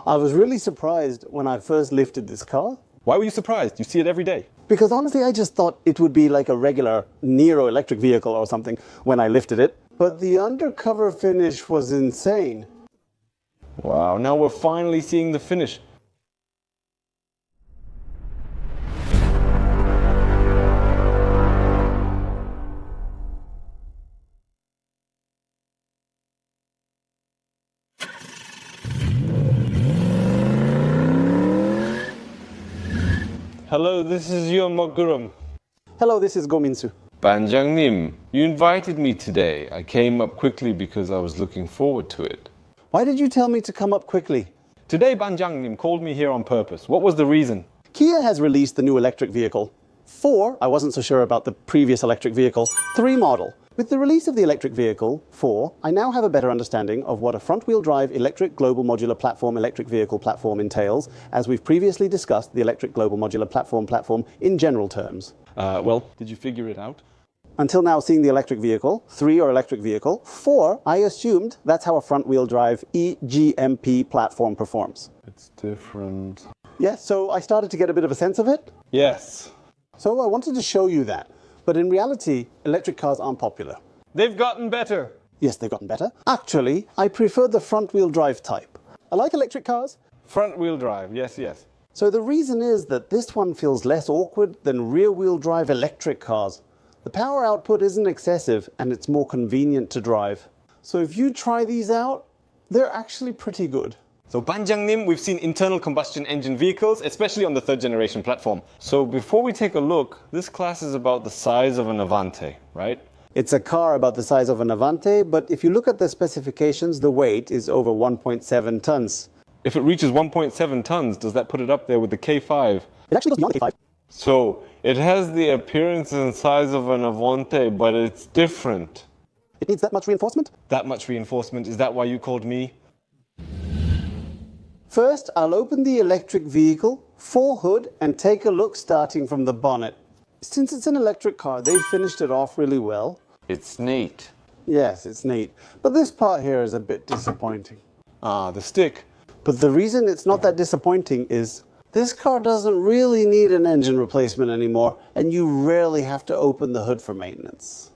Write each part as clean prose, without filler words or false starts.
I was really surprised when I first lifted this car. Why were you surprised? You see it every day. Because honestly, I just thought it would be like a regular Nero electric vehicle or something when I lifted it. But the undercover finish was insane. Wow, now we're finally seeing the finish. Hello, this is Yon Mokurum. Hello, this is Gominsu. Banjangnim, you invited me today. I came up quickly because I was looking forward to it. Why did you tell me to come up quickly? Today Banjangnim called me here on purpose. What was the reason? Kia has released the new electric vehicle. 4, I wasn't so sure about the previous electric vehicle, 3 model. With the release of the electric vehicle, 4, I now have a better understanding of what a front-wheel drive electric global modular platform electric vehicle platform entails, as we've previously discussed the electric global modular platform in general terms. Well, did you figure it out? Until now, seeing the electric vehicle, 3 or electric vehicle, 4, I assumed that's how a front-wheel drive EGMP platform performs. It's different. Yes, so I started to get a bit of a sense of it. Yes. So I wanted to show you that. But in reality, electric cars aren't popular. They've gotten better. Yes, they've gotten better. Actually, I prefer the front-wheel drive type. I like electric cars. Front-wheel drive, yes, yes. So the reason is that this one feels less awkward than rear-wheel drive electric cars. The power output isn't excessive and it's more convenient to drive. So if you try these out, they're actually pretty good. So Banjangnim, we've seen internal combustion engine vehicles, especially on the 3rd generation platform. So before we take a look, this class is about the size of an Avante, right? It's a car about the size of an Avante, but if you look at the specifications, the weight is over 1.7 tons. If it reaches 1.7 tons, does that put it up there with the K5? It actually goes beyond the K5. So it has the appearance and size of an Avante, but it's different. It needs that much reinforcement? That much reinforcement? Is that why you called me? First, I'll open the electric vehicle, full hood, and take a look starting from the bonnet. Since it's an electric car, they've finished it off really well. It's neat. Yes, it's neat. But this part here is a bit disappointing. Ah, the stick. But the reason it's not that disappointing is this car doesn't really need an engine replacement anymore, and you rarely have to open the hood for maintenance.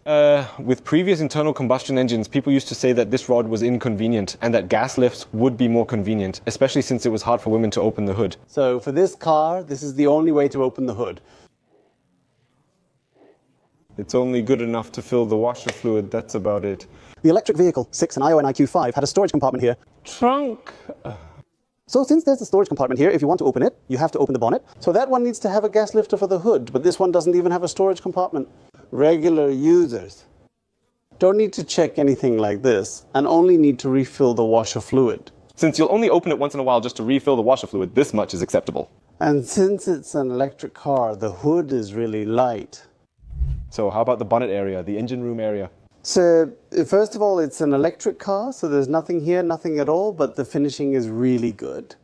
With previous internal combustion engines, people used to say that this rod was inconvenient and that gas lifts would be more convenient, especially since it was hard for women to open the hood. So for this car, this is the only way to open the hood. It's only good enough to fill the washer fluid, that's about it. The electric vehicle, 6 and IO and IQ5, had a storage compartment here. Trunk! So since there's a storage compartment here, if you want to open it, you have to open the bonnet. So that one needs to have a gas lifter for the hood, but this one doesn't even have a storage compartment. Regular users don't need to check anything like this and only need to refill the washer fluid. Since you'll only open it once in a while just to refill the washer fluid, this much is acceptable. And since it's an electric car, the hood is really light. So how about the bonnet area, the engine room area? So first of all, it's an electric car, so there's nothing here, nothing at all, but the finishing is really good.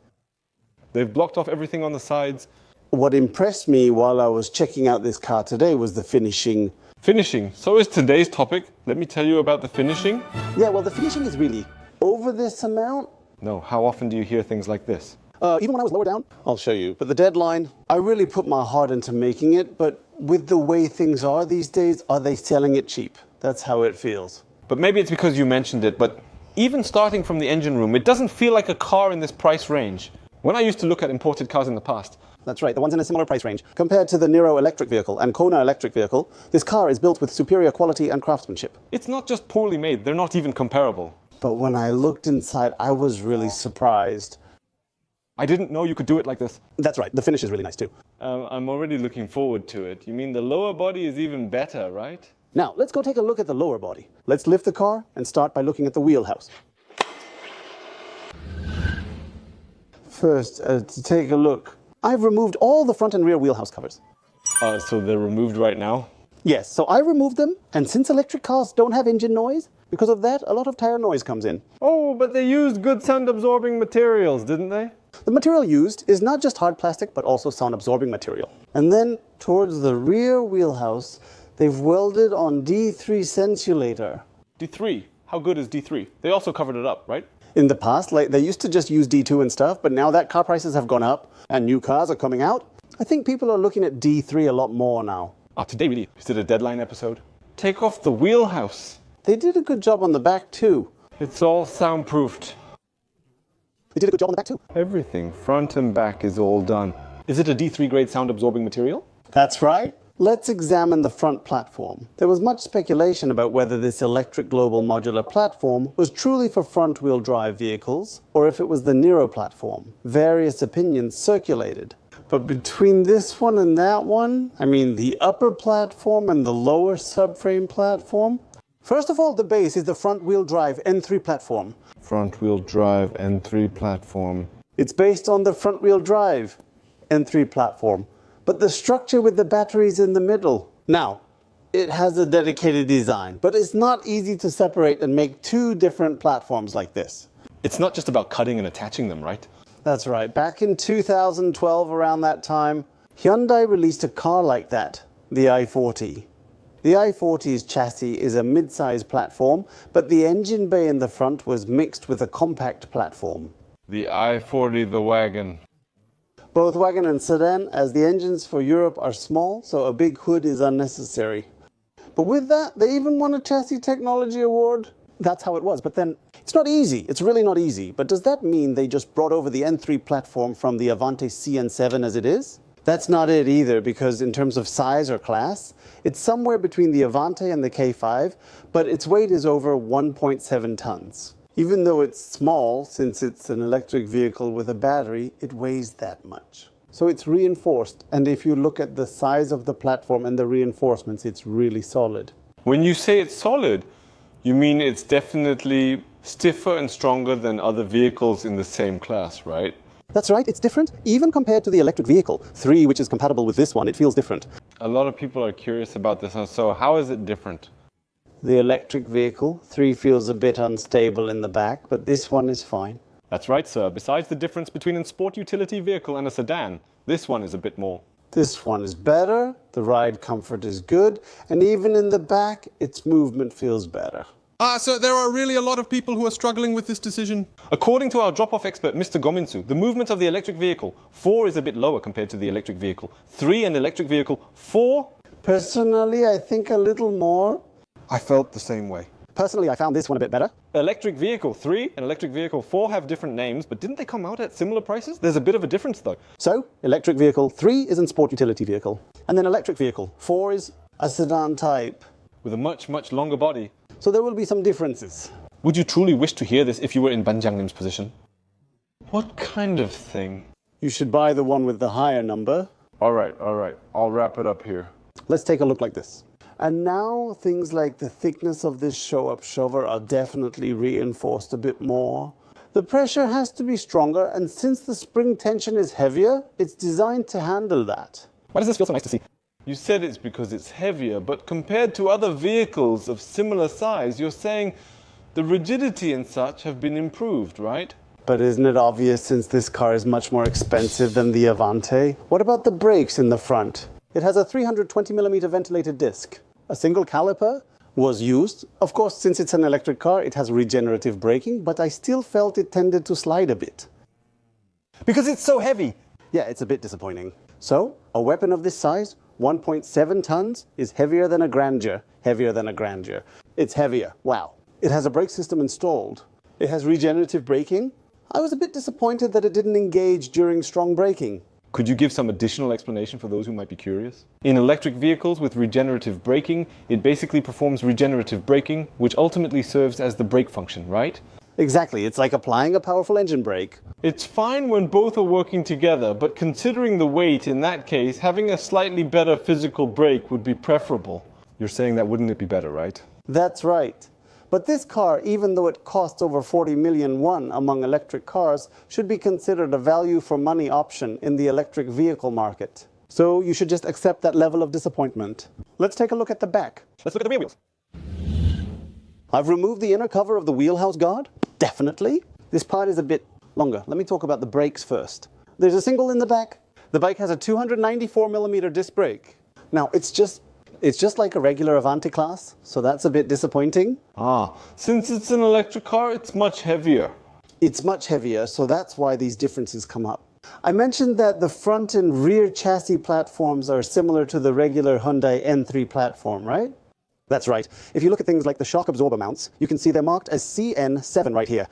They've blocked off everything on the sides. What impressed me while I was checking out this car today was the finishing. Finishing. So is today's topic. Let me tell you about the finishing. Yeah, well, the finishing is really over this amount. No, how often do you hear things like this? Even when I was lower down, I'll show you. But the deadline, I really put my heart into making it, but with the way things are these days, are they selling it cheap? That's how it feels. But maybe it's because you mentioned it, but even starting from the engine room, it doesn't feel like a car in this price range. When I used to look at imported cars in the past. That's right, the ones in a similar price range. Compared to the Nero electric vehicle and Kona electric vehicle, this car is built with superior quality and craftsmanship. It's not just poorly made, they're not even comparable. But when I looked inside, I was really surprised. I didn't know you could do it like this. That's right, the finish is really nice too. I'm already looking forward to it. You mean the lower body is even better, right? Now, let's go take a look at the lower body. Let's lift the car and start by looking at the wheelhouse. First, to take a look, I've removed all the front and rear wheelhouse covers. So they're removed right now? Yes, so I removed them, and since electric cars don't have engine noise, because of that, a lot of tire noise comes in. Oh, but they used good sound-absorbing materials, didn't they? The material used is not just hard plastic, but also sound-absorbing material. And then, towards the rear wheelhouse, they've welded on D3 sensulator. D3? How good is D3? They also covered it up, right? In the past, like they used to just use D2 and stuff, but now that car prices have gone up and new cars are coming out, I think people are looking at D3 a lot more now. Today really, is it a deadline episode? Take off the wheelhouse. They did a good job on the back too. It's all soundproofed. They did a good job on the back too. Everything, front and back, is all done. Is it a D3 grade sound absorbing material? That's right. Let's examine the front platform. There was much speculation about whether this electric global modular platform was truly for front-wheel drive vehicles, or if it was the Nero platform. Various opinions circulated. But between this one and that one, I mean the upper platform and the lower subframe platform, first of all, the base is the front-wheel drive N3 platform. Front-wheel drive N3 platform. It's based on the front-wheel drive N3 platform, but the structure with the batteries in the middle. Now, it has a dedicated design, but it's not easy to separate and make two different platforms like this. It's not just about cutting and attaching them, right? That's right. Back in 2012, around that time, Hyundai released a car like that, the i40. The i40's chassis is a mid-size platform, but the engine bay in the front was mixed with a compact platform. The i40, the wagon. Both wagon and sedan, as the engines for Europe are small, so a big hood is unnecessary. But with that, they even won a Chassis Technology Award. That's how it was. But then, it's not easy. It's really not easy. But does that mean they just brought over the N3 platform from the Avante CN7 as it is? That's not it either, because in terms of size or class, it's somewhere between the Avante and the K5, but its weight is over 1.7 tons. Even though it's small, since it's an electric vehicle with a battery, it weighs that much. So it's reinforced, and if you look at the size of the platform and the reinforcements, it's really solid. When you say it's solid, you mean it's definitely stiffer and stronger than other vehicles in the same class, right? That's right, it's different. Even compared to the electric vehicle 3, which is compatible with this one, it feels different. A lot of people are curious about this, so how is it different? The electric vehicle 3 feels a bit unstable in the back, but this one is fine. That's right, sir. Besides the difference between a sport utility vehicle and a sedan, this one is a bit more. This one is better, the ride comfort is good, and even in the back, its movement feels better. So there are really a lot of people who are struggling with this decision. According to our drop-off expert, Mr. Gominsu, the movement of the electric vehicle 4 is a bit lower compared to the electric vehicle 3 and electric vehicle 4. Personally, I think a little more. I felt the same way. Personally, I found this one a bit better. Electric vehicle 3 and electric vehicle 4 have different names, but didn't they come out at similar prices? There's a bit of a difference though. So, electric vehicle 3 is in sport utility vehicle. And then electric vehicle 4 is a sedan type. With a much, much longer body. So there will be some differences. Would you truly wish to hear this if you were in Banjangnim's position? What kind of thing? You should buy the one with the higher number. All right. I'll wrap it up here. Let's take a look like this. And now things like the thickness of this show-up shover are definitely reinforced a bit more. The pressure has to be stronger, and since the spring tension is heavier, it's designed to handle that. Why does this feel so nice to see? You said it's because it's heavier, but compared to other vehicles of similar size, you're saying the rigidity and such have been improved, right? But isn't it obvious since this car is much more expensive than the Avante? What about the brakes in the front? It has a 320mm ventilated disc. A single caliper was used. Of course, since it's an electric car, it has regenerative braking, but I still felt it tended to slide a bit. Because it's so heavy. Yeah, it's a bit disappointing. So, a weapon of this size, 1.7 tons, is heavier than a Grandeur. Heavier than a Grandeur. It's heavier. Wow. It has a brake system installed. It has regenerative braking. I was a bit disappointed that it didn't engage during strong braking. Could you give some additional explanation for those who might be curious? In electric vehicles with regenerative braking, it basically performs regenerative braking, which ultimately serves as the brake function, right? Exactly, it's like applying a powerful engine brake. It's fine when both are working together, but considering the weight in that case, having a slightly better physical brake would be preferable. You're saying that wouldn't it be better, right? That's right. But this car, even though it costs over 40 million won among electric cars, should be considered a value for money option in the electric vehicle market. So you should just accept that level of disappointment. Let's take a look at the back. Let's look at the rear wheels. I've removed the inner cover of the wheelhouse guard. Definitely. This part is a bit longer. Let me talk about the brakes first. There's a single in the back. The bike has a 294mm disc brake. Now, it's just like a regular Avante class, so that's a bit disappointing. Since it's an electric car, it's much heavier. It's much heavier, so that's why these differences come up. I mentioned that the front and rear chassis platforms are similar to the regular Hyundai N3 platform, right? That's right. If you look at things like the shock absorber mounts, you can see they're marked as CN7 right here.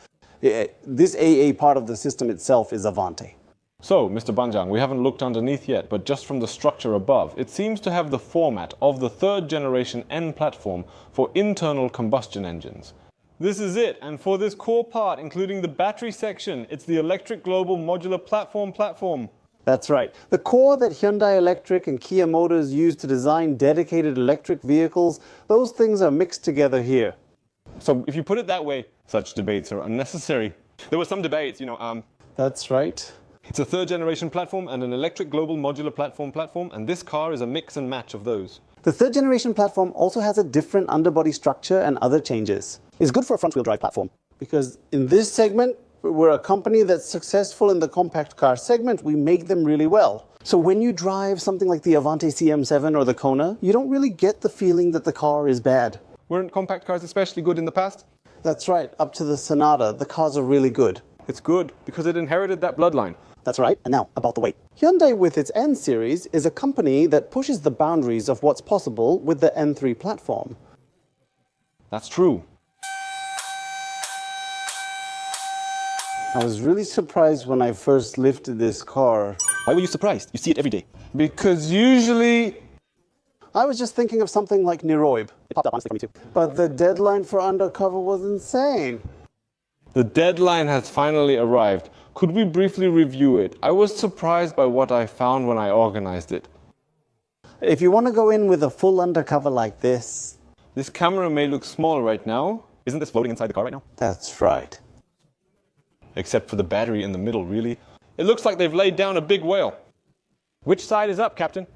This AA part of the system itself is Avante. So, Mr. Banjang, we haven't looked underneath yet, but just from the structure above, it seems to have the format of the third generation N platform for internal combustion engines. This is it, and for this core part, including the battery section, it's the Electric Global Modular Platform. That's right. The core that Hyundai Electric and Kia Motors use to design dedicated electric vehicles, those things are mixed together here. So, if you put it that way, such debates are unnecessary. There were some debates, That's right. It's a third generation platform and an Electric Global Modular Platform, and this car is a mix and match of those. The third generation platform also has a different underbody structure and other changes. It's good for a front wheel drive platform because in this segment, we're a company that's successful in the compact car segment. We make them really well. So when you drive something like the Avante CM7 or the Kona, you don't really get the feeling that the car is bad. Weren't compact cars especially good in the past? That's right. Up to the Sonata, the cars are really good. It's good because it inherited that bloodline. That's right. And now, about the weight. Hyundai with its N series is a company that pushes the boundaries of what's possible with the N3 platform. That's true. I was really surprised when I first lifted this car. Why were you surprised? You see it every day. Because usually... I was just thinking of something like Niroib. It popped up honestly for me too. But the deadline for Undercover was insane. The deadline has finally arrived. Could we briefly review it? I was surprised by what I found when I organized it. If you want to go in with a full undercover like this... This camera may look small right now. Isn't this floating inside the car right now? That's right. Except for the battery in the middle, really. It looks like they've laid down a big whale. Which side is up, Captain?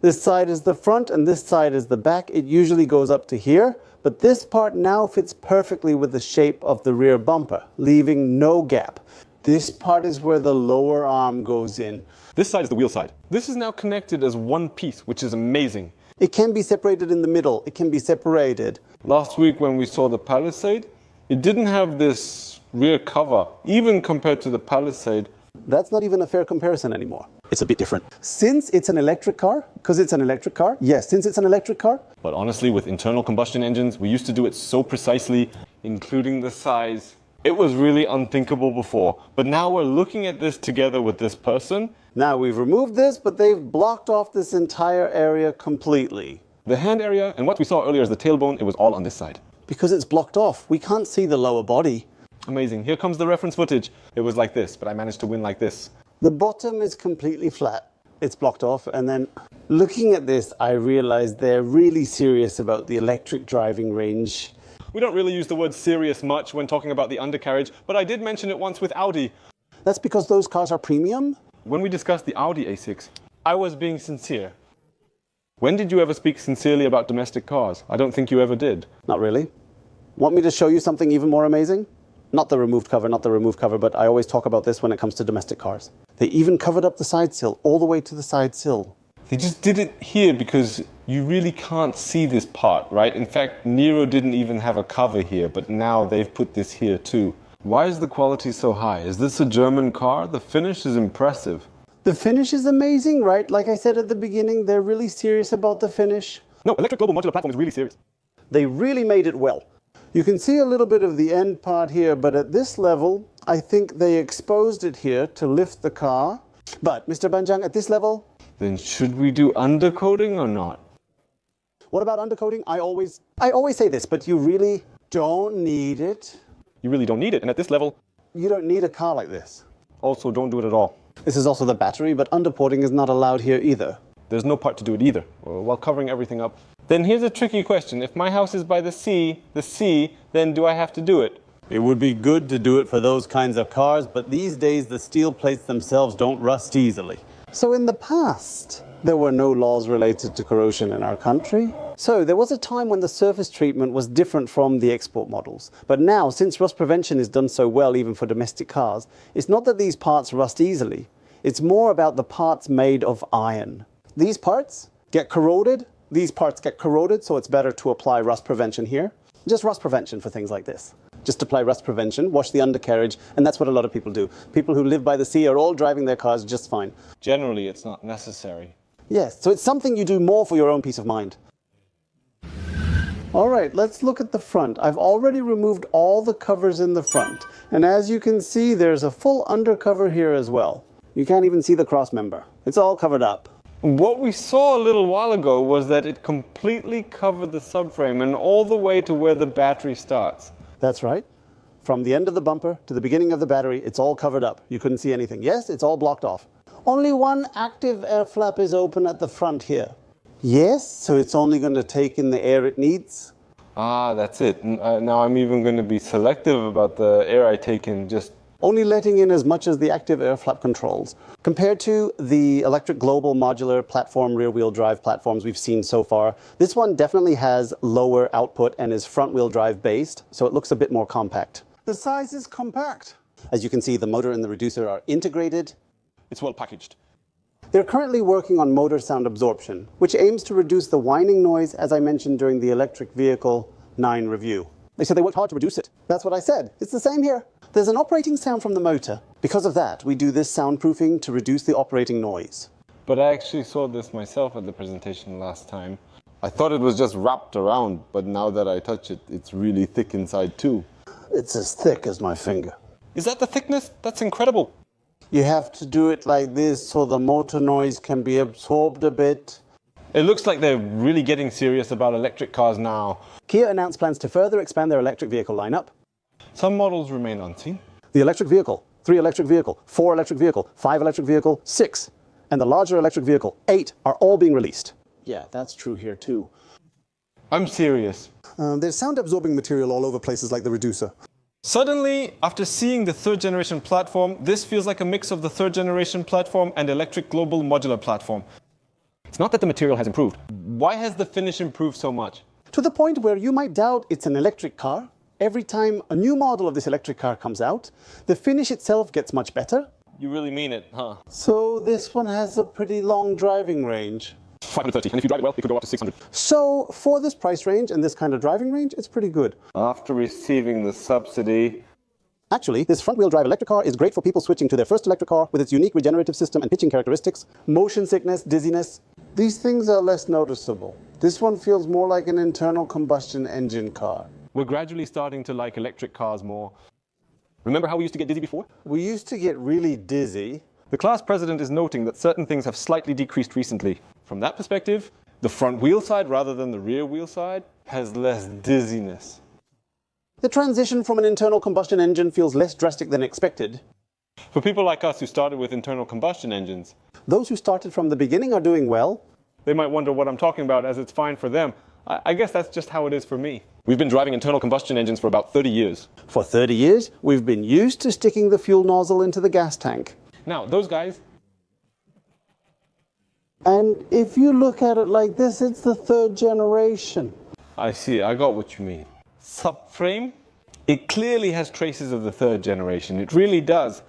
This side is the front and this side is the back. It usually goes up to here, but this part now fits perfectly with the shape of the rear bumper, leaving no gap. This part is where the lower arm goes in. This side is the wheel side. This is now connected as one piece, which is amazing. It can be separated in the middle. It can be separated. Last week when we saw the Palisade, it didn't have this rear cover, even compared to the Palisade. That's not even a fair comparison anymore. It's a bit different. Since it's an electric car, because it's an electric car, yes, since it's an electric car. But honestly, with internal combustion engines, we used to do it so precisely, including the size. It was really unthinkable before. But now we're looking at this together with this person. Now we've removed this, but they've blocked off this entire area completely. The hand area, and what we saw earlier is the tailbone, it was all on this side. Because it's blocked off. We can't see the lower body. Amazing. Here comes the reference footage. It was like this, but I managed to win like this. The bottom is completely flat. It's blocked off. And then looking at this, I realized they're really serious about the electric driving range. We don't really use the word serious much when talking about the undercarriage, but I did mention it once with Audi. That's because those cars are premium? When we discussed the Audi A6, I was being sincere. When did you ever speak sincerely about domestic cars? I don't think you ever did. Not really. Want me to show you something even more amazing? Not the removed cover, but I always talk about this when it comes to domestic cars. They even covered up the side sill, all the way to the side sill. They just did it here because you really can't see this part, right? In fact, Nero didn't even have a cover here, but now they've put this here too. Why is the quality so high? Is this a German car? The finish is impressive. The finish is amazing, right? Like I said at the beginning, they're really serious about the finish. No, Electric Global Modular Platform is really serious. They really made it well. You can see a little bit of the end part here, but at this level, I think they exposed it here to lift the car. But, Mr. Banjang, at this level... Then should we do undercoating or not? What about undercoating? I always say this, but you really don't need it. You really don't need it, and at this level... You don't need a car like this. Also, don't do it at all. This is also the battery, but underporting is not allowed here either. There's no part to do it either, while covering everything up. Then here's a tricky question. If my house is by the sea, then do I have to do it? It would be good to do it for those kinds of cars, but these days the steel plates themselves don't rust easily. So in the past, there were no laws related to corrosion in our country. So there was a time when the surface treatment was different from the export models. But now, since rust prevention is done so well even for domestic cars, it's not that these parts rust easily. It's more about the parts made of iron. These parts get corroded. These parts get corroded, so it's better to apply rust prevention here. Just rust prevention for things like this. just apply rust prevention, wash the undercarriage, and that's what a lot of people do. People who live by the sea are all driving their cars just fine. Generally, it's not necessary. Yes, so it's something you do more for your own peace of mind. All right, let's look at the front. I've already removed all the covers in the front. And as you can see, there's a full undercover here as well. You can't even see the cross member. It's all covered up. What we saw a little while ago was that it completely covered the subframe and all the way to where the battery starts. That's right. From the end of the bumper to the beginning of the battery, it's all covered up. You couldn't see anything. Yes, it's all blocked off. Only one active air flap is open at the front here. Yes, so it's only going to take in the air it needs. Ah, that's it. Now I'm even going to be selective about the air I take in, just only letting in as much as the active air flap controls. Compared to the electric global modular platform rear-wheel drive platforms we've seen so far, this one definitely has lower output and is front-wheel drive based, so it looks a bit more compact. The size is compact. As you can see, the motor and the reducer are integrated. It's well packaged. They're currently working on motor sound absorption, which aims to reduce the whining noise, as I mentioned during the Electric Vehicle 9 review. They said they worked hard to reduce it. That's what I said. It's the same here. There's an operating sound from the motor. Because of that, we do this soundproofing to reduce the operating noise. But I actually saw this myself at the presentation last time. I thought it was just wrapped around, but now that I touch it, it's really thick inside too. It's as thick as my finger. Is that the thickness? That's incredible. You have to do it like this so the motor noise can be absorbed a bit. It looks like they're really getting serious about electric cars now. Kia announced plans to further expand their electric vehicle lineup. Some models remain unseen. The electric vehicle, 3 electric vehicle, 4 electric vehicle, 5 electric vehicle, 6, and the larger electric vehicle, 8, are all being released. Yeah, that's true here too. I'm serious. There's sound absorbing material all over places like the reducer. Suddenly, after seeing the third generation platform, this feels like a mix of the third generation platform and electric global modular platform. It's not that the material has improved. Why has the finish improved so much? To the point where you might doubt it's an electric car. Every time a new model of this electric car comes out, the finish itself gets much better. You really mean it, huh? So this one has a pretty long driving range. 530, and if you drive it well, it could go up to 600. So for this price range and this kind of driving range, it's pretty good. After receiving the subsidy. Actually, this front-wheel drive electric car is great for people switching to their first electric car with its unique regenerative system and pitching characteristics, motion sickness, dizziness. These things are less noticeable. This one feels more like an internal combustion engine car. We're gradually starting to like electric cars more. Remember how we used to get dizzy before? We used to get really dizzy. The class president is noting that certain things have slightly decreased recently. From that perspective, the front wheel side rather than the rear wheel side has less dizziness. The transition from an internal combustion engine feels less drastic than expected. For people like us who started with internal combustion engines, those who started from the beginning are doing well. They might wonder what I'm talking about, as it's fine for them. I guess that's just how it is for me. We've been driving internal combustion engines for about 30 years. For 30 years, we've been used to sticking the fuel nozzle into the gas tank. Now, those guys... And if you look at it like this, it's the third generation. I see, I got what you mean. Subframe? It clearly has traces of the third generation. It really does.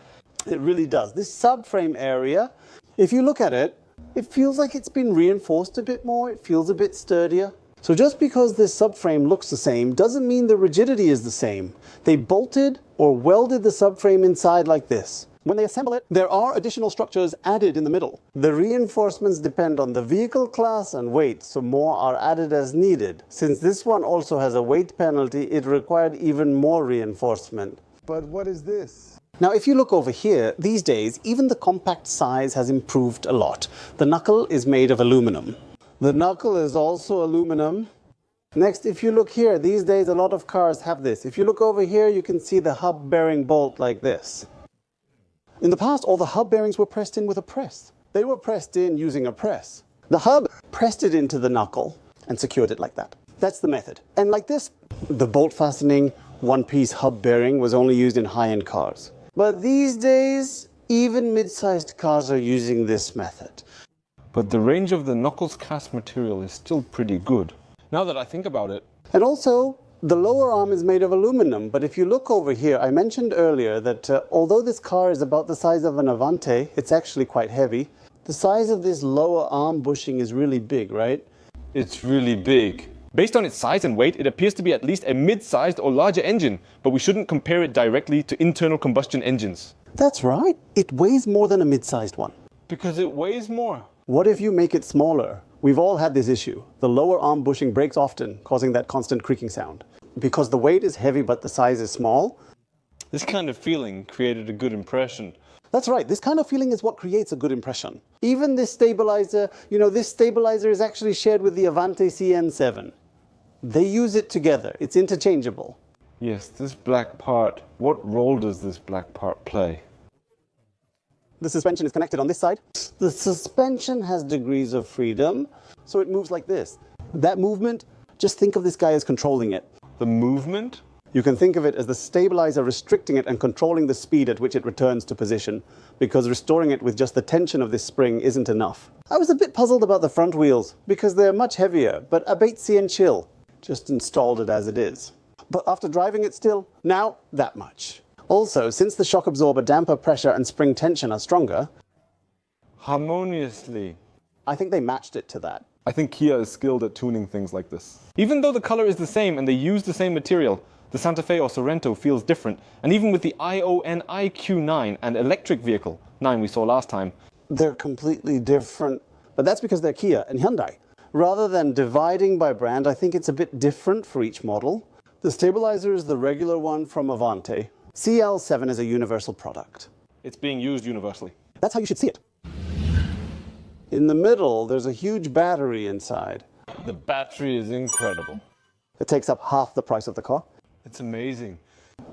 It really does. This subframe area, if you look at it, it feels like it's been reinforced a bit more. It feels a bit sturdier. So just because this subframe looks the same doesn't mean the rigidity is the same. They bolted or welded the subframe inside like this. When they assemble it, there are additional structures added in the middle. The reinforcements depend on the vehicle class and weight, so more are added as needed. Since this one also has a weight penalty, it required even more reinforcement. But what is this? Now, if you look over here, these days, even the compact size has improved a lot. The knuckle is made of aluminum. The knuckle is also aluminum. Next, if you look here, these days a lot of cars have this. If you look over here, you can see the hub bearing bolt like this. In the past, all the hub bearings were pressed in with a press. They were pressed in using a press. The hub pressed it into the knuckle and secured it like that. That's the method. And like this, the bolt fastening one-piece hub bearing was only used in high-end cars. But these days, even mid-sized cars are using this method. But the range of the knuckles cast material is still pretty good. Now that I think about it. And also, the lower arm is made of aluminum, but if you look over here, I mentioned earlier that although this car is about the size of an Avante, it's actually quite heavy. The size of this lower arm bushing is really big, right? It's really big. Based on its size and weight, it appears to be at least a mid-sized or larger engine, but we shouldn't compare it directly to internal combustion engines. That's right. It weighs more than a mid-sized one. Because it weighs more. What if you make it smaller? We've all had this issue. The lower arm bushing breaks often, causing that constant creaking sound. Because the weight is heavy but the size is small. This kind of feeling created a good impression. That's right. This kind of feeling is what creates a good impression. Even this stabilizer, this stabilizer is actually shared with the Avante CN7. They use it together. It's interchangeable. Yes, this black part. What role does this black part play? The suspension is connected on this side. The suspension has degrees of freedom, so it moves like this. That movement, just think of this guy as controlling it. The movement? You can think of it as the stabilizer restricting it and controlling the speed at which it returns to position, because restoring it with just the tension of this spring isn't enough. I was a bit puzzled about the front wheels, because they're much heavier, but abaitsi and chill. Just installed it as it is. But after driving it still, now that much. Also, since the shock absorber damper pressure and spring tension are stronger, Harmoniously. I think they matched it to that. I think Kia is skilled at tuning things like this. Even though the color is the same and they use the same material, the Santa Fe or Sorento feels different. And even with the ION IQ9 and electric vehicle, 9 we saw last time, They're completely different, but that's because they're Kia and Hyundai. Rather than dividing by brand, I think it's a bit different for each model. The stabilizer is the regular one from Avante. CL7 is a universal product. it's being used universally. That's how you should see it. In the middle, there's a huge battery inside. The battery is incredible. It takes up half the price of the car. It's amazing.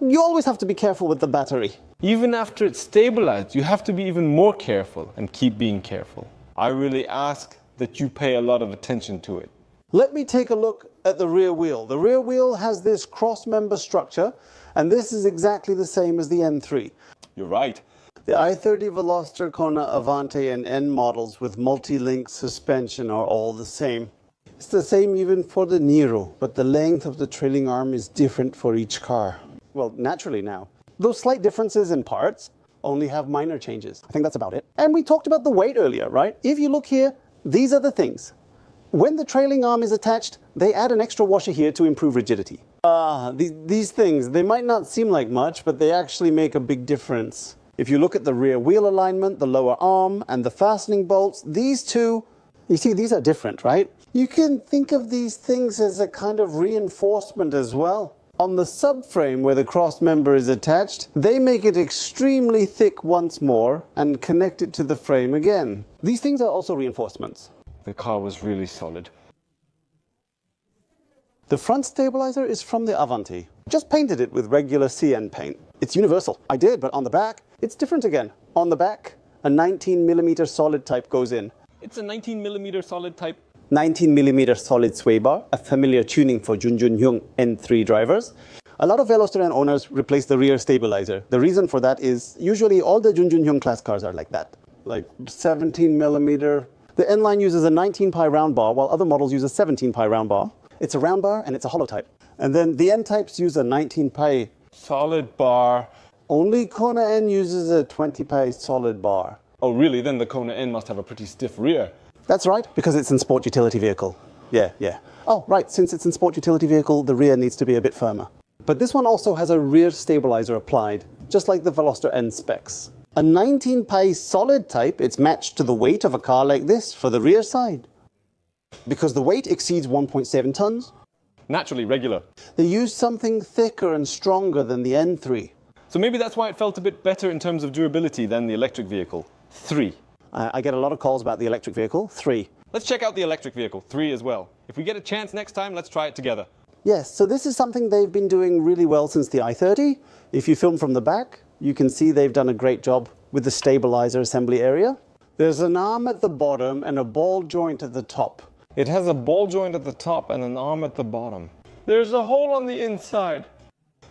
You always have to be careful with the battery. Even after it's stabilized, you have to be even more careful and keep being careful. I really ask that you pay a lot of attention to it. Let me take a look at the rear wheel. The rear wheel has this cross-member structure, and this is exactly the same as the N3. You're right. The i30 Veloster, Kona, Avante, and N models with multi-link suspension are all the same. It's the same even for the Niro, but the length of the trailing arm is different for each car. Well, naturally now. Those slight differences in parts only have minor changes. I think that's about it. And we talked about the weight earlier, right? If you look here, these are the things. When the trailing arm is attached, they add an extra washer here to improve rigidity. These things, they might not seem like much, but they actually make a big difference. If you look at the rear wheel alignment, the lower arm, and the fastening bolts, these two, you see, these are different, right? You can think of these things as a kind of reinforcement as well. On the subframe where the cross member is attached, they make it extremely thick once more and connect it to the frame again. These things are also reinforcements. The car was really solid. The front stabilizer is from the Avanti. Just painted it with regular CN paint. It's universal. I did, but on the back, it's different again. On the back, a 19mm solid type goes in. It's a 19mm solid type. 19mm solid sway bar, a familiar tuning for Junjun Hyung N3 drivers. A lot of Veloster owners replace the rear stabilizer. The reason for that is usually all the Junjun Hyung class cars are like that. Like 17mm. The N-Line uses a 19 pi round bar, while other models use a 17 pi round bar. It's a round bar and it's a hollow type. And then the N-types use a 19 pi. Solid bar. Only Kona N uses a 20 pi solid bar. Oh really? Then the Kona N must have a pretty stiff rear. That's right, because it's in sport utility vehicle. Yeah. Oh, right, since it's in sport utility vehicle, the rear needs to be a bit firmer. But this one also has a rear stabilizer applied, just like the Veloster N specs. A 19 pi solid type, it's matched to the weight of a car like this for the rear side. Because the weight exceeds 1.7 tons, Naturally regular. they use something thicker and stronger than the N3. So maybe that's why it felt a bit better in terms of durability than the electric vehicle. 3. I get a lot of calls about the electric vehicle. 3. Let's check out the electric vehicle, 3 as well. If we get a chance next time, let's try it together. Yes, so this is something they've been doing really well since the i30. If you film from the back, you can see they've done a great job with the stabilizer assembly area. There's an arm at the bottom and a ball joint at the top. It has a ball joint at the top and an arm at the bottom. There's a hole on the inside.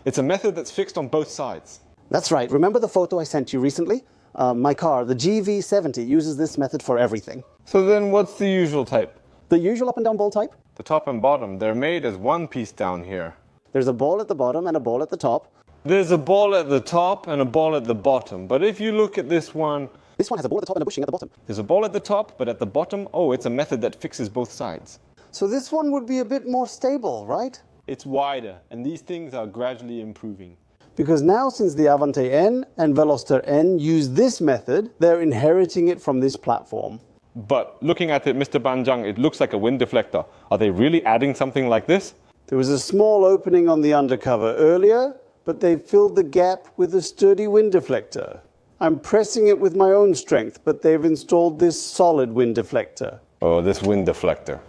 It's a method that's fixed on both sides. That's right. Remember the photo I sent you recently? My car, the GV70, uses this method for everything. So then what's the usual type? The usual up and down ball type? The top and bottom, they're made as one piece down here. There's a ball at the bottom and a ball at the top. There's a ball at the top and a ball at the bottom. But if you look at this one, This one has a ball at the top and a bushing at the bottom. There's a ball at the top, but at the bottom, oh, it's a method that fixes both sides. So this one would be a bit more stable, right? It's wider, and these things are gradually improving. Because now, since the Avante N and Veloster N use this method, they're inheriting it from this platform. But looking at it, Mr. Banjang, it looks like a wind deflector. Are they really adding something like this? There was a small opening on the undercover earlier, but they've filled the gap with a sturdy wind deflector. I'm pressing it with my own strength, but they've installed this solid wind deflector. Oh, this wind deflector.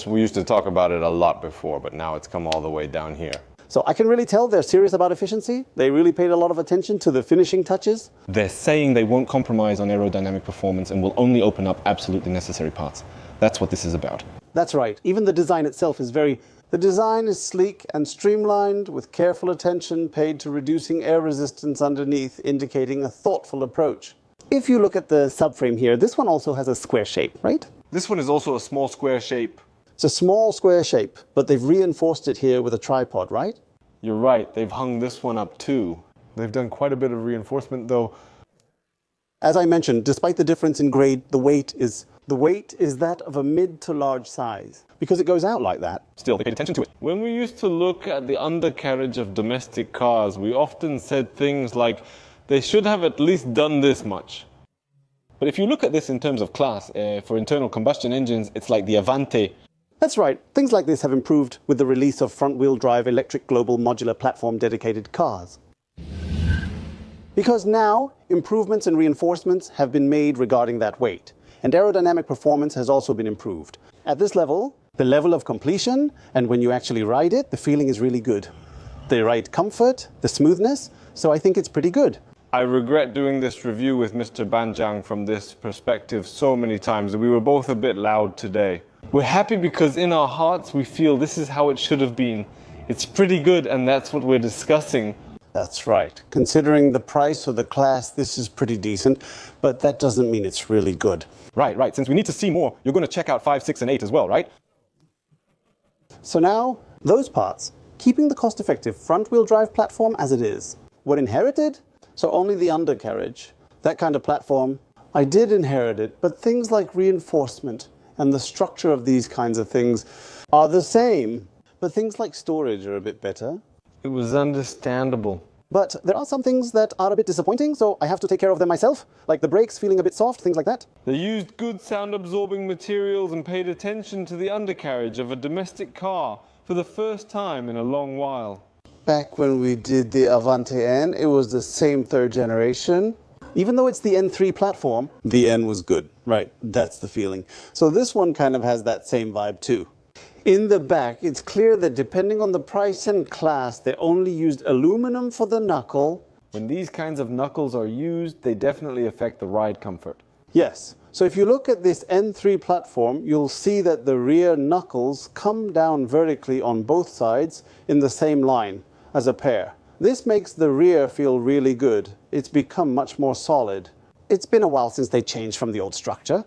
We used to talk about it a lot before, but now it's come all the way down here. So I can really tell they're serious about efficiency. They really paid a lot of attention to the finishing touches. They're saying they won't compromise on aerodynamic performance and will only open up absolutely necessary parts. That's what this is about. That's right. Even the design itself is The design is sleek and streamlined, with careful attention paid to reducing air resistance underneath, indicating a thoughtful approach. If you look at the subframe here, this one also has a square shape, right? This one is also a small square shape. It's a small square shape, but they've reinforced it here with a tripod, right? You're right, they've hung this one up too. They've done quite a bit of reinforcement though. As I mentioned, despite the difference in grade, the weight is that of a mid to large size, because it goes out like that. Still, they paid attention to it. When we used to look at the undercarriage of domestic cars, we often said things like, they should have at least done this much. But if you look at this in terms of class, for internal combustion engines, it's like the Avante. That's right. Things like this have improved with the release of front-wheel drive electric global modular platform dedicated cars. Because now, improvements and reinforcements have been made regarding that weight, and aerodynamic performance has also been improved. At this level, the level of completion, and when you actually ride it, the feeling is really good. The ride comfort, the smoothness, so I think it's pretty good. I regret doing this review with Mr. Banjang from this perspective so many times, and we were both a bit loud today. We're happy because in our hearts we feel this is how it should have been. It's pretty good, and that's what we're discussing. That's right. Considering the price or the class, this is pretty decent, but that doesn't mean it's really good. Right. Since we need to see more, you're going to check out 5, 6, and 8 as well, right? So now, those parts, keeping the cost-effective front-wheel drive platform as it is, were inherited, so only the undercarriage. That kind of platform, I did inherit it, but things like reinforcement and the structure of these kinds of things are the same. But things like storage are a bit better. It was understandable. But there are some things that are a bit disappointing, so I have to take care of them myself, like the brakes feeling a bit soft, things like that. They used good sound-absorbing materials and paid attention to the undercarriage of a domestic car for the first time in a long while. Back when we did the Avante N, it was the same third generation. Even though it's the N3 platform, the N was good. Right, that's the feeling. So this one kind of has that same vibe too. In the back, it's clear that depending on the price and class, they only used aluminum for the knuckle. When these kinds of knuckles are used, they definitely affect the ride comfort. Yes. So if you look at this N3 platform, you'll see that the rear knuckles come down vertically on both sides in the same line as a pair. This makes the rear feel really good. It's become much more solid. It's been a while since they changed from the old structure,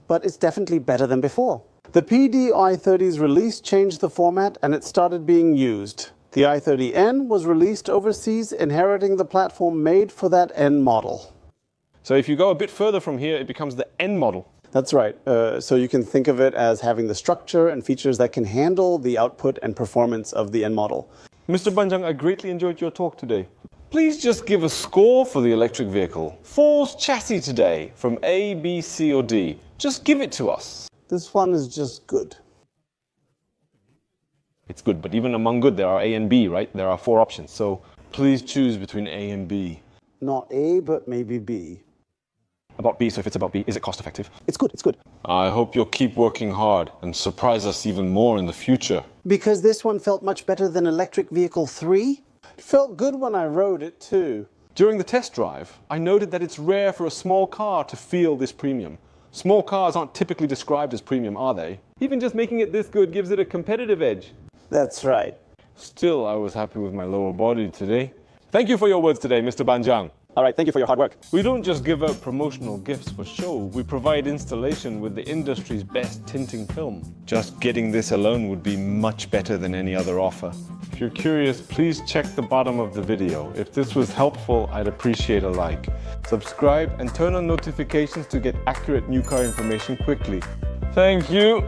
but it's definitely better than before. The PD i30's release changed the format and it started being used. The i30N was released overseas, inheriting the platform made for that N model. So if you go a bit further from here, it becomes the N model. That's right. So you can think of it as having the structure and features that can handle the output and performance of the N model. Mr. Banjang, I greatly enjoyed your talk today. Please just give a score for the electric vehicle. 4's chassis today, from A, B, C or D. Just give it to us. This one is just good. It's good, but even among good, there are A and B, right? There are 4 options, so please choose between A and B. Not A, but maybe B. About B, so if it's about B, is it cost effective? It's good, it's good. I hope you'll keep working hard and surprise us even more in the future. Because this one felt much better than Electric Vehicle 3. It felt good when I rode it too. During the test drive, I noted that it's rare for a small car to feel this premium. Small cars aren't typically described as premium, are they? Even just making it this good gives it a competitive edge. That's right. Still, I was happy with my lower body today. Thank you for your words today, Mr. Banjang. All right, thank you for your hard work. We don't just give out promotional gifts for show, we provide installation with the industry's best tinting film. Just getting this alone would be much better than any other offer. If you're curious, please check the bottom of the video. If this was helpful, I'd appreciate a like. Subscribe and turn on notifications to get accurate new car information quickly. Thank you.